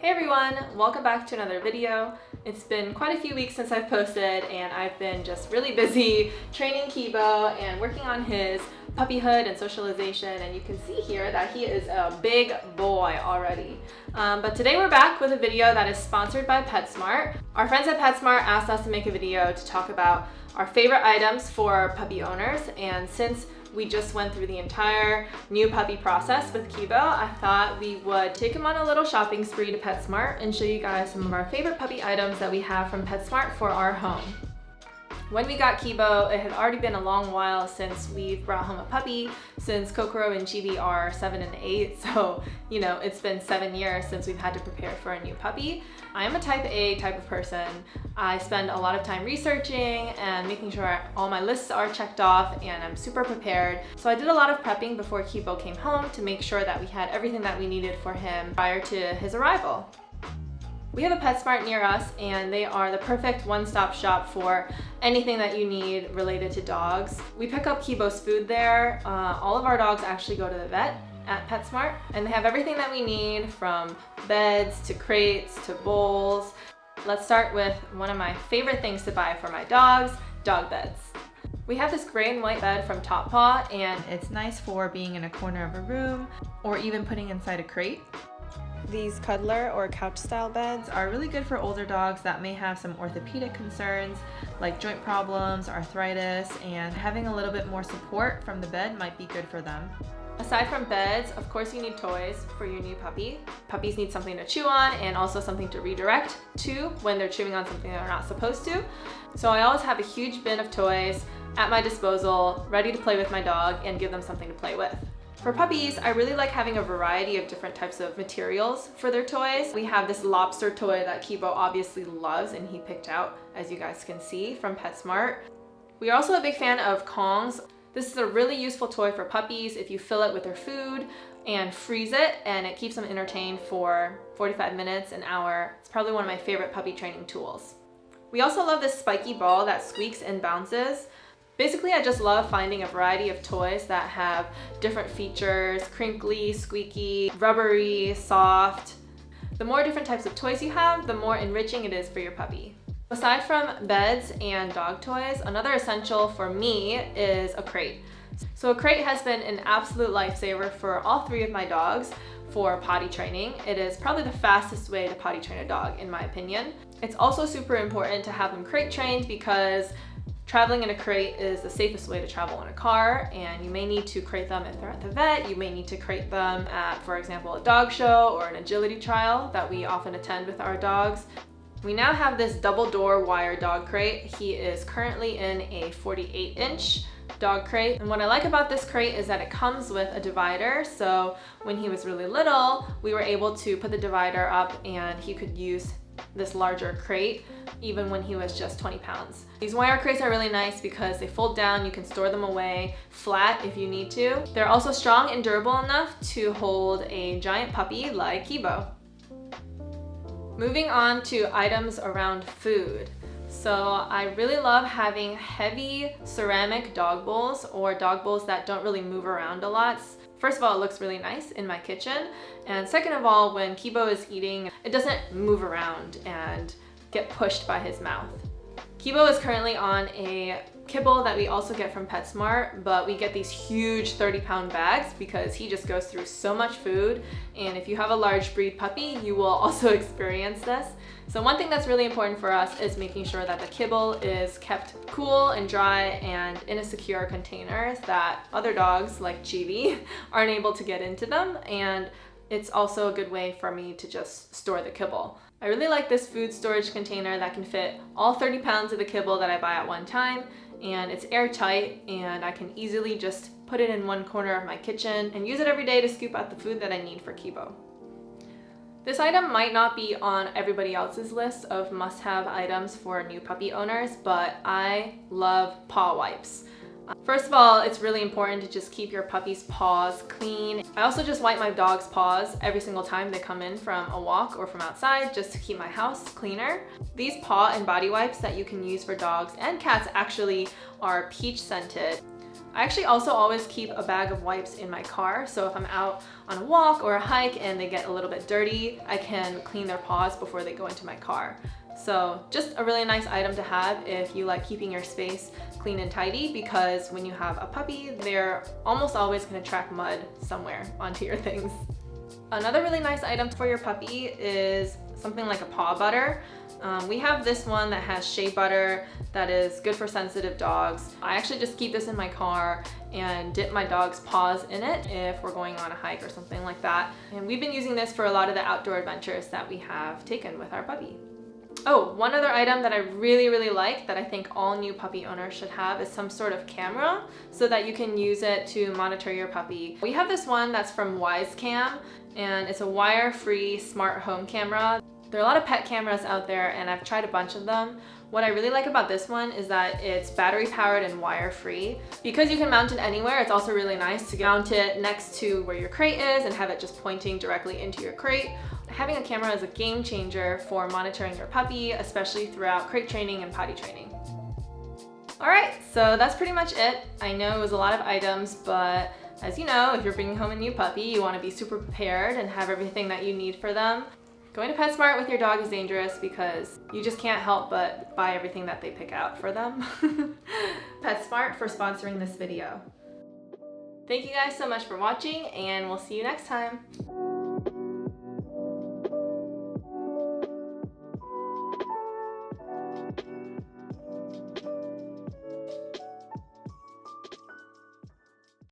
Hey everyone, welcome back to another video. It's been quite a few weeks since I've posted and I've been just really busy training Kibo and working on his puppyhood and socialization, and you can see here that he is a big boy already. But today we're back with a video that is sponsored by PetSmart. Our friends at PetSmart asked us to make a video to talk about our favorite items for puppy owners, and since we just went through the entire new puppy process with Kibo, I thought we would take him on a little shopping spree to PetSmart and show you guys some of our favorite puppy items that we have from PetSmart for our home. When we got Kibo, it had already been a long while since we've brought home a puppy, since Kokoro and Chibi are 7 and 8, so you know, it's been 7 years since we've had to prepare for a new puppy. I am a type A type of person. I spend a lot of time researching and making sure all my lists are checked off, and I'm super prepared. So I did a lot of prepping before Kibo came home to make sure that we had everything that we needed for him prior to his arrival. We have a PetSmart near us, and they are the perfect one-stop shop for anything that you need related to dogs. We pick up Kibo's food there. All of our dogs actually go to the vet at PetSmart, and they have everything that we need, from beds to crates to bowls. Let's start with one of my favorite things to buy for my dogs, dog beds. We have this gray and white bed from Top Paw, and it's nice for being in a corner of a room or even putting inside a crate. These cuddler or couch style beds are really good for older dogs that may have some orthopedic concerns like joint problems, arthritis, and having a little bit more support from the bed might be good for them. Aside from beds, of course you need toys for your new puppy. Puppies need something to chew on and also something to redirect to when they're chewing on something they're not supposed to. So I always have a huge bin of toys at my disposal, ready to play with my dog and give them something to play with. For puppies, I really like having a variety of different types of materials for their toys. We have this lobster toy that Kibo obviously loves and he picked out, as you guys can see, from PetSmart. We are also a big fan of Kongs. This is a really useful toy for puppies if you fill it with their food and freeze it, and it keeps them entertained for 45 minutes, an hour. It's probably one of my favorite puppy training tools. We also love this spiky ball that squeaks and bounces. Basically, I just love finding a variety of toys that have different features: crinkly, squeaky, rubbery, soft. The more different types of toys you have, the more enriching it is for your puppy. Aside from beds and dog toys, another essential for me is a crate. So a crate has been an absolute lifesaver for all 3 of my dogs for potty training. It is probably the fastest way to potty train a dog, in my opinion. It's also super important to have them crate trained because traveling in a crate is the safest way to travel in a car, and you may need to crate them if they're at the vet. You may need to crate them at, for example, a dog show or an agility trial that we often attend with our dogs. We now have this double door wire dog crate. He is currently in a 48-inch dog crate. And what I like about this crate is that it comes with a divider. So when he was really little, we were able to put the divider up and he could use this larger crate even when he was just 20 pounds. These wire crates are really nice because they fold down. You can store them away flat if you need to. They're also strong and durable enough to hold a giant puppy like Kibo. Moving on to items around food. So I really love having heavy ceramic dog bowls, or dog bowls that don't really move around a lot. First of all, it looks really nice in my kitchen, and second of all, when Kibo is eating, it doesn't move around and get pushed by his mouth. Kibo is currently on a kibble that we also get from PetSmart, but we get these huge 30-pound bags because he just goes through so much food, and if you have a large breed puppy, you will also experience this. So one thing that's really important for us is making sure that the kibble is kept cool and dry and in a secure container that other dogs like Chibi aren't able to get into them, and it's also a good way for me to just store the kibble. I really like this food storage container that can fit all 30 pounds of the kibble that I buy at one time, and it's airtight, and I can easily just put it in one corner of my kitchen and use it every day to scoop out the food that I need for Kibo. This item might not be on everybody else's list of must-have items for new puppy owners, but I love paw wipes. First of all, it's really important to just keep your puppy's paws clean. I also just wipe my dog's paws every single time they come in from a walk or from outside, just to keep my house cleaner. These paw and body wipes that you can use for dogs and cats actually are peach scented. I actually also always keep a bag of wipes in my car, so if I'm out on a walk or a hike and they get a little bit dirty, I can clean their paws before they go into my car. So just a really nice item to have if you like keeping your space clean and tidy, because when you have a puppy, they're almost always going to track mud somewhere onto your things. Another really nice item for your puppy is something like a paw butter. We have this one that has shea butter that is good for sensitive dogs. I actually just keep this in my car and dip my dog's paws in it if we're going on a hike or something like that. And we've been using this for a lot of the outdoor adventures that we have taken with our puppy. Oh, one other item that I really like that I think all new puppy owners should have is some sort of camera so that you can use it to monitor your puppy. We have this one that's from Wisecam, and it's a wire-free smart home camera. There are a lot of pet cameras out there and I've tried a bunch of them. What I really like about this one is that it's battery powered and wire free. Because you can mount it anywhere, it's also really nice to mount it next to where your crate is and have it just pointing directly into your crate. Having a camera is a game changer for monitoring your puppy, especially throughout crate training and potty training. Alright, so that's pretty much it. I know it was a lot of items, but as you know, if you're bringing home a new puppy, you want to be super prepared and have everything that you need for them. Going to PetSmart with your dog is dangerous because you just can't help but buy everything that they pick out for them. PetSmart for sponsoring this video. Thank you guys so much for watching, and we'll see you next time.